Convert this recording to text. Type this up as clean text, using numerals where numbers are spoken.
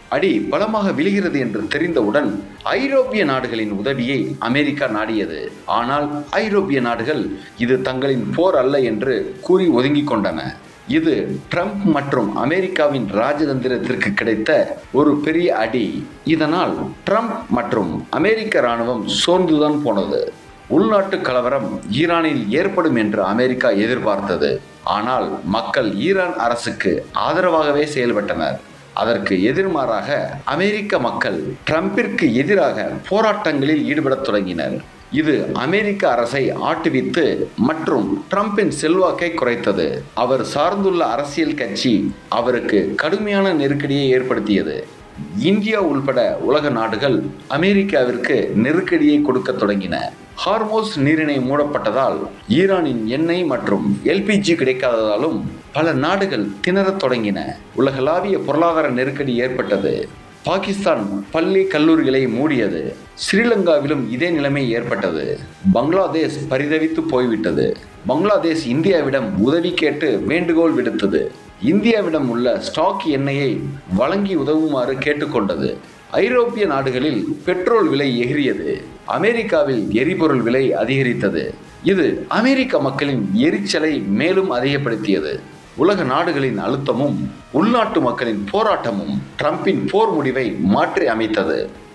அடி பலமாக விழுகிறது என்று தெரிந்தவுடன் ஐரோப்பிய நாடுகளின் உதவியை அமெரிக்கா நாடியது. ஆனால் ஐரோப்பிய நாடுகள் இது தங்களின் போர் அல்ல என்று கூறி ஒதுங்கிக் கொண்டன. இது ட்ரம்ப் மற்றும் அமெரிக்காவின் ராஜதந்திரத்திற்கு கிடைத்த ஒரு பெரிய அடி. இதனால் ட்ரம்ப் மற்றும் அமெரிக்க இராணுவம் சோர்ந்துதான் போனது. உள்நாட்டு கலவரம் ஈரானில் ஏற்படும் என்று அமெரிக்கா எதிர்பார்த்தது. ஆனால் மக்கள் ஈரான் அரசுக்கு ஆதரவாகவே செயல்பட்டனர். அதற்கு எதிர்மாறாக அமெரிக்க மக்கள் ட்ரம்பிற்கு எதிராக போராட்டங்களில் ஈடுபடத் தொடங்கினர். இது அமெரிக்க அரசை ஆட்டுவித்து மற்றும் ட்ரம்பின் செல்வாக்கை குறைத்தது. அவர் சார்ந்துள்ள அரசியல் கட்சி அவருக்கு கடுமையான நெருக்கடியை ஏற்படுத்தியது. இந்தியா உள்பட உலக நாடுகள் அமெரிக்காவிற்கு நெருக்கடியை கொடுக்க தொடங்கின. ஹார்மோஸ் நீரிணை மூடப்பட்டதால் ஈரானின் எண்ணெய் மற்றும் எல்பிஜி கிடைக்காததாலும் பல நாடுகள் திணறத் தொடங்கின. உலகளாவிய பொருளாதார நெருக்கடி ஏற்பட்டது. பாகிஸ்தான் பள்ளி கல்லூரிகளை மூடியது. ஸ்ரீலங்காவிலும் இதே நிலைமை ஏற்பட்டது. பங்களாதேஷ் பரிதவித்து போய்விட்டது. பங்களாதேஷ் இந்தியாவிடம் உதவி கேட்டு வேண்டுகோள் விடுத்தது. இந்தியாவிடம் உள்ள ஸ்டாக் எண்ணெயை வழங்கி உதவுமாறு கேட்டுக்கொண்டது. ஐரோப்பிய நாடுகளில் பெட்ரோல் விலை எகிரியது. அமெரிக்காவில் எரிபொருள் விலை அதிகரித்தது. இது அமெரிக்க மக்களின் எரிச்சலை மேலும் அதிகப்படுத்தியது. உலக நாடுகளின் அழுத்தமும் உள்நாட்டு மக்களின் போராட்டமும் ட்ரம்பின் போர் முடிவை மாற்றி அமைத்தது.